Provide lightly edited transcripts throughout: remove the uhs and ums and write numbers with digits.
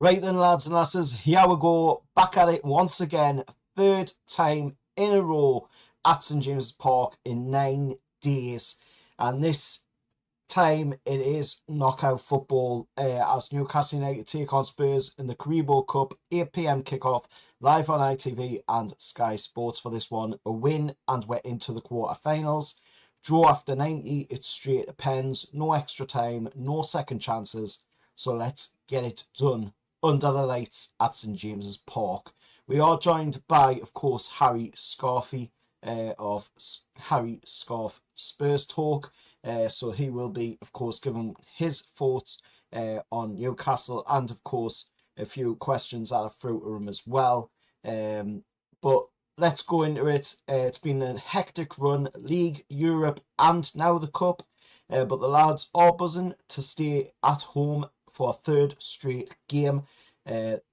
Right then, lads and lasses, here we go, back at it once again, third time in a row at St James's Park in 9 days. And this time it is knockout football as Newcastle United take on Spurs in the Carabao Cup, 8 p.m. kickoff, live on ITV and Sky Sports for this one. A win and we're into the quarter-finals. Draw after 90, it's straight to pens, no extra time, no second chances. So let's get it done under the lights at St James's Park. We are joined by, of course, Harry Scarfy of Harry Scarf Spurs Talk. So he will be, of course, giving his thoughts on Newcastle and, of course, a few questions that are through to him as well. But let's go into it. It's been a hectic run, League, Europe, and now the Cup. But the lads are buzzing to stay at home for a third straight game.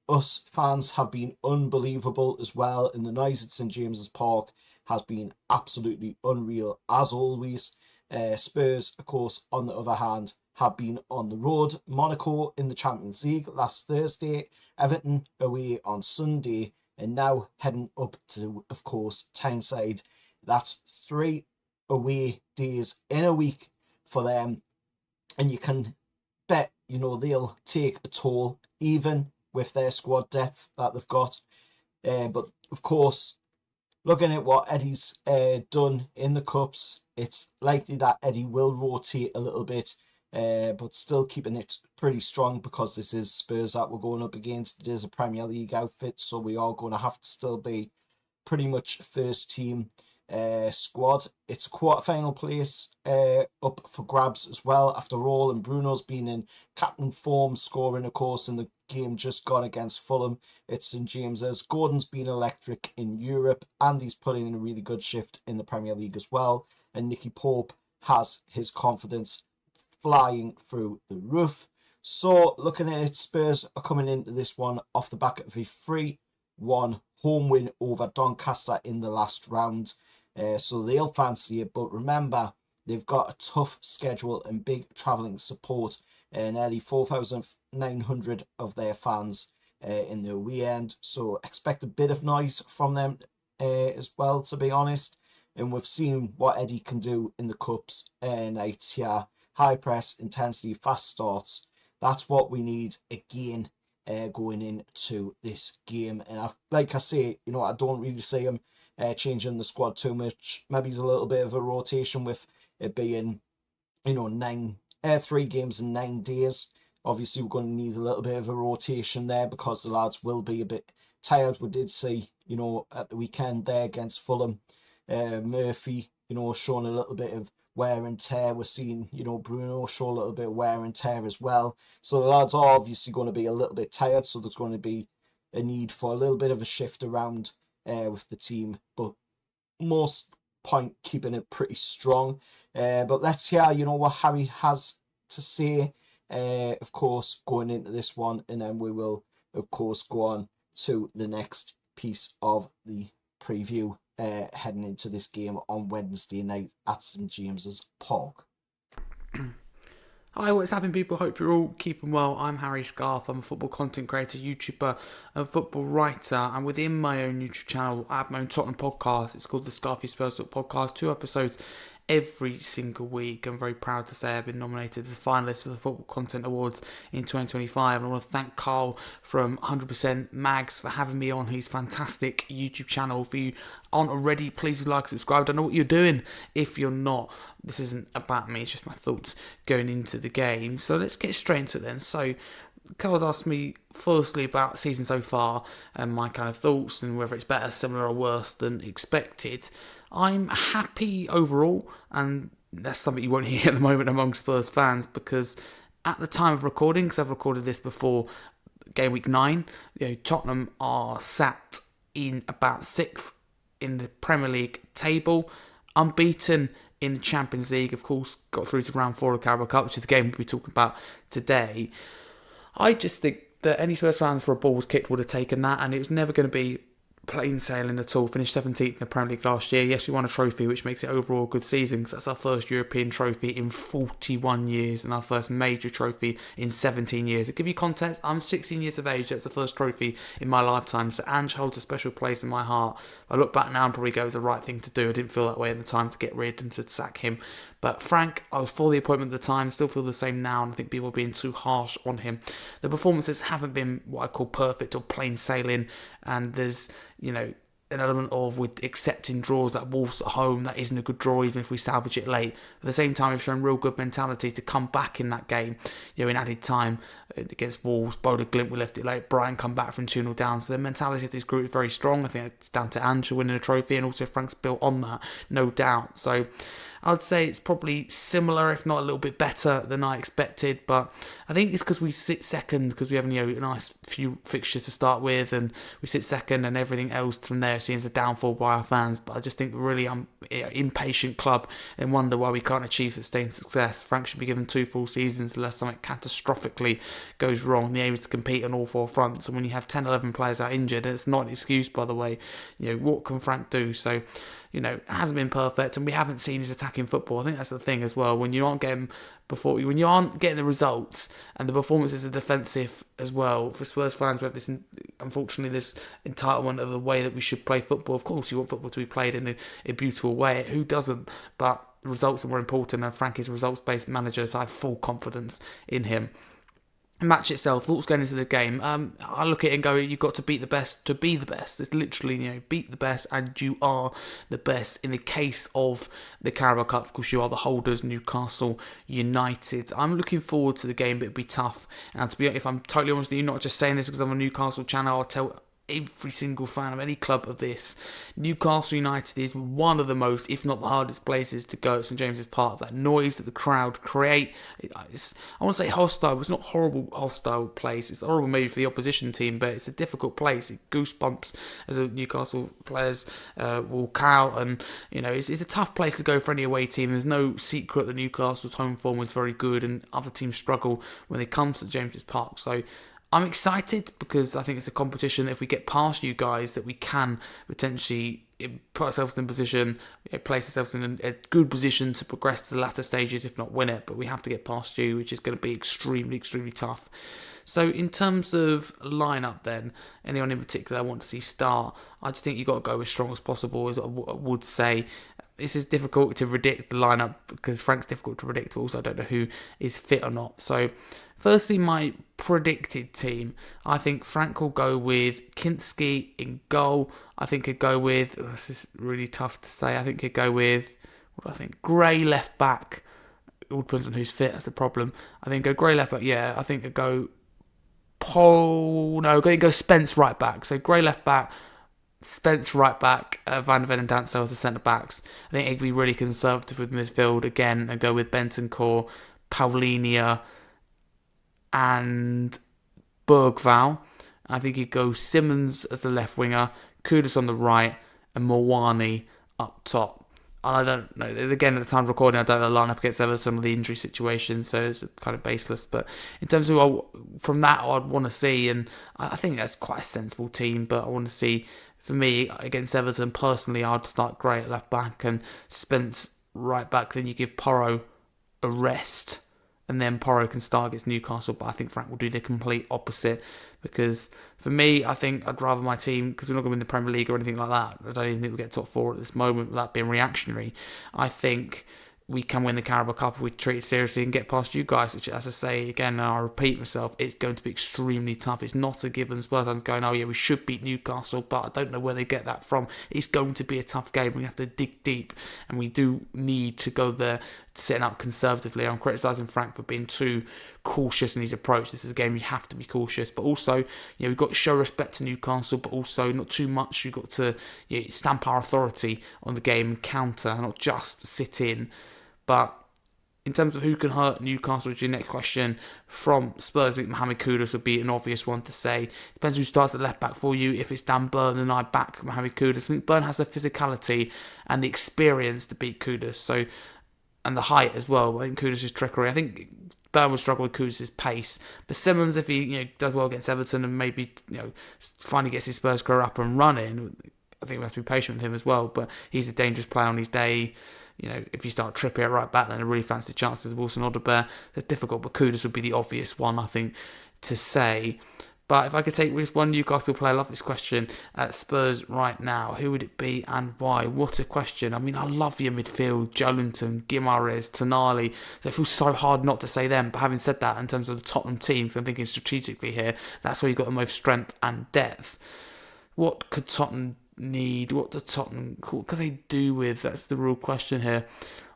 Us fans have been unbelievable as well, and the noise at St James's Park has been absolutely unreal as always. Spurs, of course, on the other hand, have been on the road. Monaco in the Champions League last Thursday, Everton away on Sunday, and now heading up to, of course, Tyneside. That's 3 away days in a week for them, and you can bet, they'll take a toll, even with their squad depth that they've got. But, of course, looking at what Eddie's done in the Cups, it's likely that Eddie will rotate a little bit, but still keeping it pretty strong because this is Spurs that we're going up against. It is a Premier League outfit, so we are going to have to still be pretty much first team squad. It's a quarter-final place up for grabs as well after all, and Bruno's been in captain form, scoring, of course, in the game just gone against Fulham. It's St James's. Gordon's been electric in Europe, and he's putting in a really good shift in the Premier League as well. And Nicky Pope has his confidence flying through the roof. So looking at it, Spurs are coming into this one off the back of a 3-1 home win over Doncaster in the last round. So they'll fancy it, but remember, they've got a tough schedule and big travelling support. Nearly 4,900 of their fans in the away end, so expect a bit of noise from them as well, to be honest. And we've seen what Eddie can do in the Cups nights here. High press, intensity, fast starts. That's what we need again going into this game. And like I say, I don't really see him changing the squad too much. Maybe he's a little bit of a rotation with it being, 3 games in 9 days. Obviously, we're going to need a little bit of a rotation there because the lads will be a bit tired. We did see, at the weekend there against Fulham, Murphy, showing a little bit of wear and tear. We're seeing, Bruno show a little bit of wear and tear as well. So the lads are obviously going to be a little bit tired. So there's going to be a need for a little bit of a shift around with the team. But most point keeping it pretty strong. But let's hear, what Harry has to say, of course, going into this one. And then we will, of course, go on to the next piece of the preview heading into this game on Wednesday night at St James's Park. Hi, what's happening, people? Hope you're all keeping well. I'm Harry Scarf. I'm a football content creator, YouTuber, and football writer. And within my own YouTube channel, I have my own Tottenham podcast. It's called the Scarfy Spurs Talk Podcast. 2 episodes every single week. I'm very proud to say I've been nominated as a finalist for the Football Content Awards in 2025. And I want to thank Carl from 100% Mags for having me on his fantastic YouTube channel. If you aren't already, please like, subscribe. I don't know what you're doing if you're not. This isn't about me, it's just my thoughts going into the game. So let's get straight into it then. So Carl's asked me firstly about the season so far and my kind of thoughts and whether it's better, similar or worse than expected. I'm happy overall, and that's something you won't hear at the moment among Spurs fans, because at the time of recording, because I've recorded this before game week 9, Tottenham are sat in about 6th in the Premier League table, unbeaten in the Champions League, of course, got through to round 4 of the Carabao Cup, which is the game we'll be talking about today. I just think that any Spurs fans for a ball was kicked would have taken that, and it was never going to be plain sailing at all. Finished 17th in the Premier League last year. Yes, we won a trophy, which makes it overall a good season because that's our first European trophy in 41 years and our first major trophy in 17 years. To give you context, I'm 16 years of age. That's the first trophy in my lifetime. So Ange holds a special place in my heart. I look back now and probably go, it was the right thing to do. I didn't feel that way at the time to get rid and to sack him. But Frank, I was for the appointment at the time, still feel the same now, and I think people are being too harsh on him. The performances haven't been what I call perfect or plain sailing, and there's, an element of with accepting draws like Wolves at home, that isn't a good draw even if we salvage it late. At the same time, we've shown real good mentality to come back in that game, in added time against Wolves. Bodo Glimt, we left it late. Brighton come back from 2-0 down. So the mentality of this group is very strong. I think it's down to Ange winning a trophy, and also Frank's built on that, no doubt. So I would say it's probably similar, if not a little bit better than I expected. But I think it's because we sit second, because we have a nice few fixtures to start with, and we sit second, and everything else from there seems a downfall by our fans. But I just think really I'm an impatient club and wonder why we can't achieve sustained success. Frank should be given 2 full seasons unless something catastrophically goes wrong. The aim is to compete on all 4 fronts, and when you have 10, 11 players out injured, and it's not an excuse, by the way, what can Frank do? So, it hasn't been perfect, and we haven't seen his attacking football. I think that's the thing as well. When you aren't getting the results, and the performances are defensive as well. For Spurs fans, we have this, unfortunately, this entitlement of the way that we should play football. Of course, you want football to be played in a beautiful way. Who doesn't? But results are more important, and Frank is a results-based manager, so I have full confidence in him. Match itself, thoughts going into the game. I look at it and go, you've got to beat the best to be the best. It's literally, beat the best, and you are the best. In the case of the Carabao Cup, of course, you are the holders, Newcastle United. I'm looking forward to the game, but it'll be tough. And to be, if I'm totally honest with you, not just saying this because I'm a Newcastle channel, I'll tell every single fan of any club of this, Newcastle United is one of the most, if not the hardest places to go at St James's Park. That noise that the crowd create, I want to say hostile, but it's not a horrible hostile place. It's horrible maybe for the opposition team, but it's a difficult place. It goosebumps as a Newcastle players walk out, and it's a tough place to go for any away team. There's no secret that Newcastle's home form is very good, and other teams struggle when they come to St James's Park. So I'm excited because I think it's a competition that if we get past you guys, that we can potentially put ourselves in a position, place ourselves in a good position to progress to the latter stages, if not win it. But we have to get past you, which is going to be extremely, extremely tough. So in terms of lineup then, anyone in particular I want to see start, I just think you've got to go as strong as possible, as I would say. This is difficult to predict the lineup because Frank's difficult to predict. Also, I don't know who is fit or not. So, firstly, my predicted team. I think Frank will go with Kinski in goal. I think he'd go with... this is really tough to say. I think he'd go with... Gray left back. It all depends on who's fit. That's the problem. I think go Gray left back. Yeah, I think he'd go... go Spence right back. So, Gray left back... Spence right back, Van der Ven and Dancel as the centre backs. I think he'd be really conservative with midfield again and go with Bentancur, Paulinho and Bergvall. I think he'd go Simmons as the left winger, Kudus on the right and Mawani up top. I don't know. Again, at the time of recording, I don't know the lineup against Everton or the injury situation, so it's kind of baseless. But in terms of from that, I'd want to see, and I think that's quite a sensible team, but I want to see... For me, against Everton, personally, I'd start Gray at left back and Spence right back. Then you give Porro a rest, and then Porro can start against Newcastle. But I think Frank will do the complete opposite, because for me, I think I'd rather my team, because we're not going to win the Premier League or anything like that. I don't even think we'll get top 4 at this moment without being reactionary. I think we can win the Carabao Cup if we treat it seriously and get past you guys, which, as I say again, and I repeat myself, it's going to be extremely tough. It's not a given. Spurs fans going, oh yeah, we should beat Newcastle, but I don't know where they get that from. It's going to be a tough game. We have to dig deep, and we do need to go there setting up conservatively. I'm criticising Frank for being too cautious in his approach. This is a game you have to be cautious, but also, we've got to show respect to Newcastle, but also not too much. We've got to stamp our authority on the game and counter, not just sit in. But in terms of who can hurt Newcastle, which is your next question, from Spurs, I think Mohamed Kudus would be an obvious one to say. Depends who starts at left back for you. If it's Dan Burn, then I back Mohamed Kudus. I think Burn has the physicality and the experience to beat Kudus, and the height as well. I think Kudus' trickery. I think Burn will struggle with Kudus' pace. But Simmons, if he does well against Everton and maybe finally gets his Spurs career up and running, I think we have to be patient with him as well. But he's a dangerous player on his day. If you start Trippier right back, then a really fancy chances of Wilson Odobert. It's difficult, but Kudus would be the obvious one, I think, to say. But if I could take just one Newcastle player, I love this question, at Spurs right now, who would it be and why? What a question. I mean, I love your midfield, Joelinton, Guimaraes, Tonali. So it feels so hard not to say them. But having said that, in terms of the Tottenham team, because I'm thinking strategically here, that's where you've got the most strength and depth. What could Tottenham need? What could they do with? That's the real question here.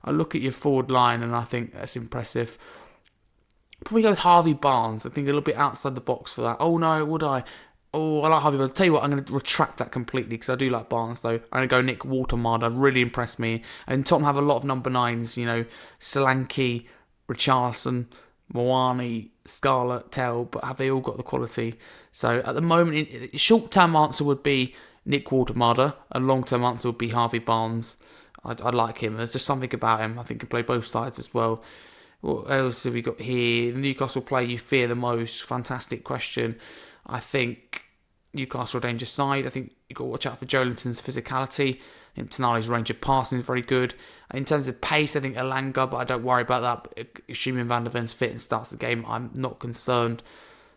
I look at your forward line and I think that's impressive. Probably go with Harvey Barnes. I think a little bit outside the box for that. Oh no, would I? Oh, I like Harvey Barnes. I'll tell you what, I'm going to retract that completely because I do like Barnes though. I'm going to go Nick Watermarder. Really impressed me. And Tottenham have a lot of number 9s, Solanke, Richarlison, Moani, Scarlett, Tell, but have they all got the quality? So at the moment, short-term answer would be Nick Watermarder. A long-term answer would be Harvey Barnes. I'd like him. There's just something about him. I think he can play both sides as well. What else have we got here? The Newcastle player you fear the most? Fantastic question. I think Newcastle are a dangerous side. I think you've got to watch out for Joelinton's physicality. I think Tonali's range of passing is very good. In terms of pace, I think Elanga, but I don't worry about that. Assuming Van der Ven's fit and starts the game, I'm not concerned.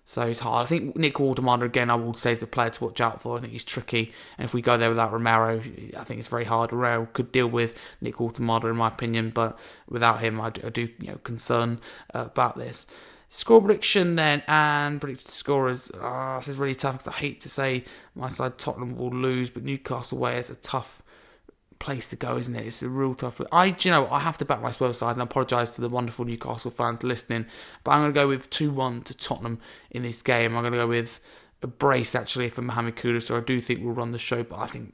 So it's hard. I think Nick Watermarder, again, I would say is the player to watch out for. I think he's tricky. And if we go there without Romero, I think it's very hard. Romero could deal with Nick Watermarder, in my opinion. But without him, I do concern about this. Score prediction then, and predicted scorers. This is really tough because I hate to say my side Tottenham will lose, but Newcastle away is a tough place to go, isn't it? It's a real tough place. I have to back my Spurs side, and I apologise to the wonderful Newcastle fans listening, but I'm going to go with 2-1 to Tottenham in this game. I'm going to go with a brace actually for Mohamed Kudus, so I do think we'll run the show, but I think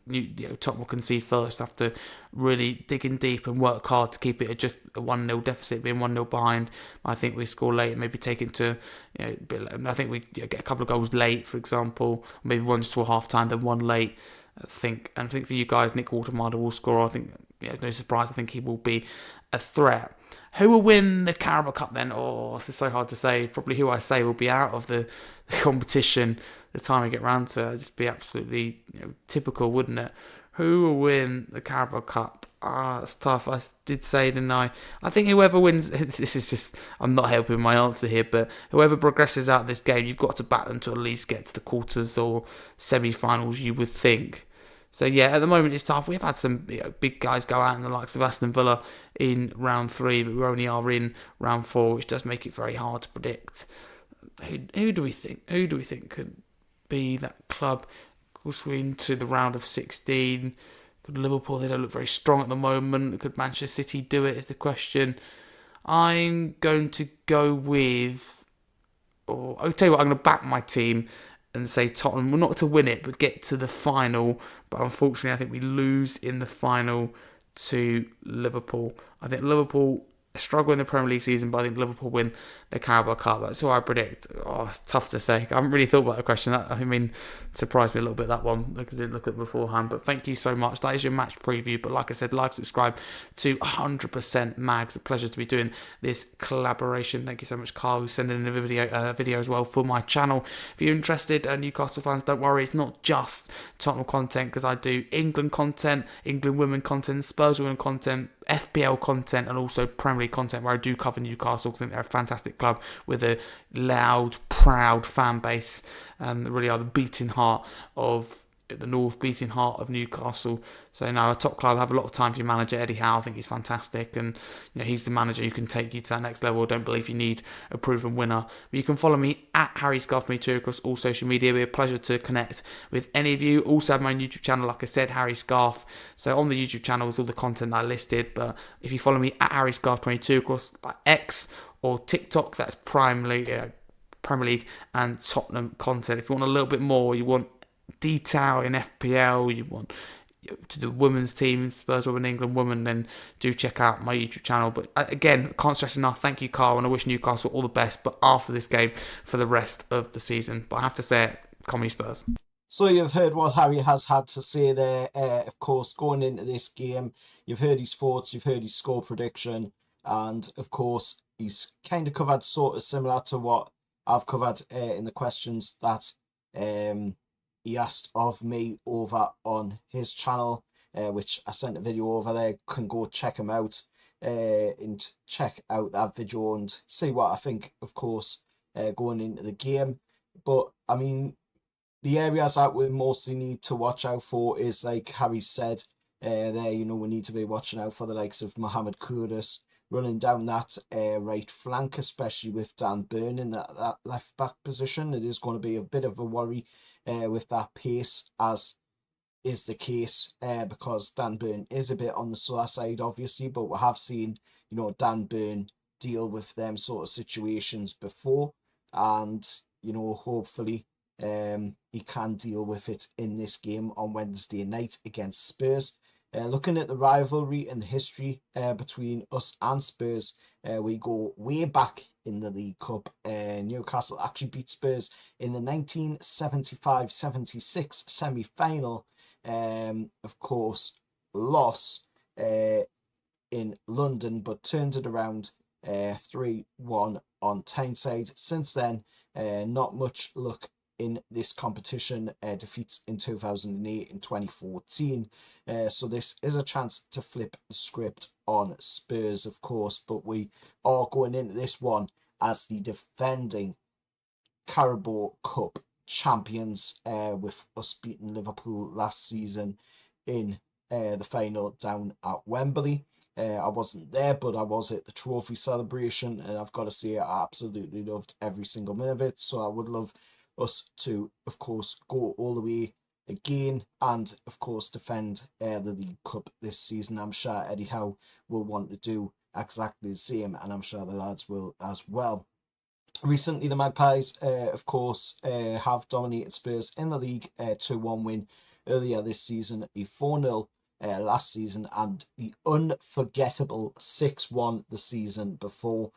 Tottenham will concede first, have to really dig in deep and work hard to keep it at just a 1-0 deficit, being 1-0 behind. I think we score late and maybe take it to I think we get a couple of goals late, for example, maybe one just for half time, then one late. I think for you guys, Nick Watermarder will score. I think, no surprise, I think he will be a threat. Who will win the Carabao Cup then? Oh, this is so hard to say. Probably who I say will be out of the competition the time we get round to it. It'd just be absolutely typical, wouldn't it? Who will win the Carabao Cup? It's tough. I did say, didn't I? I think whoever wins, this is just, I'm not helping my answer here, but whoever progresses out of this game, you've got to back them to at least get to the quarters or semi-finals, you would think. So yeah, at the moment it's tough. We've had some big guys go out in the likes of Aston Villa in round 3, but we only are in round 4, which does make it very hard to predict. Who do we think? Who do we think could be that club? Of course, we're into the round of 16. Could Liverpool? They don't look very strong at the moment. Could Manchester City do it? Is the question. I'm going to go with. I'll tell you what. I'm going to back my team and say Tottenham, well, not to win it, but get to the final. But unfortunately, I think we lose in the final to Liverpool. I think Liverpool struggle in the Premier League season, but I think Liverpool win the Carabao Cup. That's what I predict. It's tough to say. I haven't really thought about the question. Surprised me a little bit, that one. I didn't look at it beforehand. But thank you so much. That is your match preview. But like I said, like, subscribe to 100% Mags. A pleasure to be doing this collaboration. Thank you so much, Carl, who's sending in a video as well for my channel. If you're interested, Newcastle fans, don't worry. It's not just Tottenham content, because I do England content, England women content, Spurs women content, FPL content, and also Premier League content, where I do cover Newcastle. I think they're a fantastic club with a loud, proud fan base, and really are the beating heart of the North, beating heart of Newcastle. So now a top club. I have a lot of time for your manager, Eddie Howe. I think he's fantastic, and he's the manager who can take you to that next level. I don't believe you need a proven winner. But you can follow me at Harry Scarf22 across all social media. It'll be a pleasure to connect with any of you. Also have my YouTube channel, like I said, Harry Scarf. So on the YouTube channel is all the content I listed, but if you follow me at Harry Scarf22 across X or TikTok, that's primarily Premier League and Tottenham content. If you want a little bit more, you want detail in FPL, you want to the women's team, Spurs Women, England Women, then do check out my YouTube channel. But again, can't stress enough, thank you, Carl, and I wish Newcastle all the best, but after this game for the rest of the season. But I have to say it, come Spurs. So you've heard what Harry has had to say there. Of course, going into this game, you've heard his thoughts, you've heard his score prediction, and of course, he's kind of covered sort of similar to what I've covered in the questions that he asked of me over on his channel, which I sent a video over there. Can go check him out and check out that video and see what I think, of course, going into the game. But I mean, the areas that we mostly need to watch out for is, like Harry said there, you know, we need to be watching out for the likes of Mohamed Kudus running down that right flank, especially with Dan Burn in that left back position. It is going to be a bit of a worry with that pace, as is the case because Dan Burn is a bit on the slower side, obviously, but we have seen, you know, Dan Burn deal with them sort of situations before, and, you know, hopefully he can deal with it in this game on Wednesday night against Spurs. Looking at the rivalry and the history between us and Spurs, we go way back in the League Cup. Newcastle actually beat Spurs in the 1975-76 semi-final. Of course, loss in London, but turned it around 3-1 on Tyneside. Since then, not much luck in this competition. Defeats in 2008 and 2014. So this is a chance to flip the script on Spurs, of course, but we are going into this one as the defending Carabao Cup champions, with us beating Liverpool last season in the final down at Wembley. I wasn't there, but I was at the trophy celebration, and I've got to say I absolutely loved every single minute of it. So I would love us to, of course, go all the way again and, of course, defend the League Cup this season. I'm sure Eddie Howe will want to do exactly the same, and I'm sure the lads will as well. Recently, the Magpies, of course, have dominated Spurs in the league. 2-1 win earlier this season, a 4-0 last season, and the unforgettable 6-1 the season before.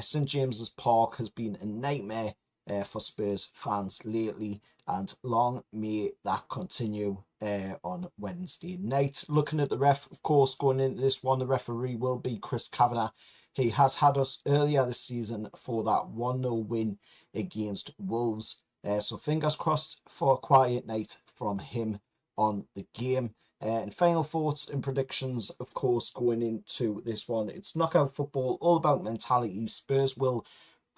St James's Park has been a nightmare for Spurs fans lately, and long may that continue on Wednesday night. Looking at the ref, of course, going into this one, the referee will be Chris Kavanagh. He has had us earlier this season for that 1-0 win against Wolves. So fingers crossed for a quiet night from him on the game. And final thoughts and predictions, of course, going into this one. It's knockout football, all about mentality. Spurs will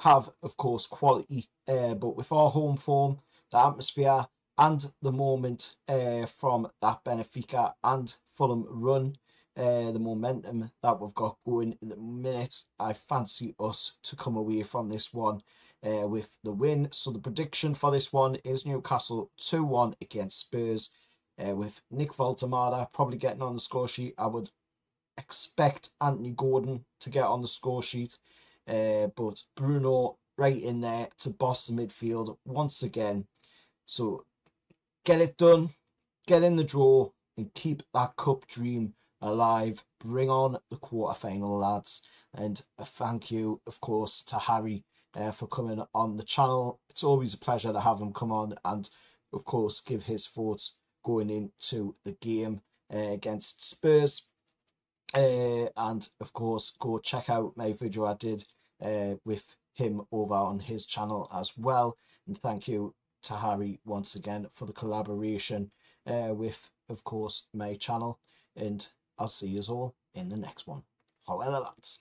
have, of course, quality, but with our home form, the atmosphere and the moment from that Benfica and Fulham run, the momentum that we've got going in the minute, I fancy us to come away from this one with the win. So the prediction for this one is Newcastle 2-1 against Spurs, with Nick Voltemada probably getting on the score sheet. I would expect Anthony Gordon to get on the score sheet, but Bruno right in there to boss the midfield once again. So get it done, get in the draw, and keep that cup dream alive. Bring on the quarterfinal, lads. And a thank you, of course, to Harry for coming on the channel. It's always a pleasure to have him come on and, of course, give his thoughts going into the game against Spurs. And, of course, go check out my video I did with him over on his channel as well. And thank you to Harry once again for the collaboration with, of course, my channel. And I'll see you all in the next one. However, lads.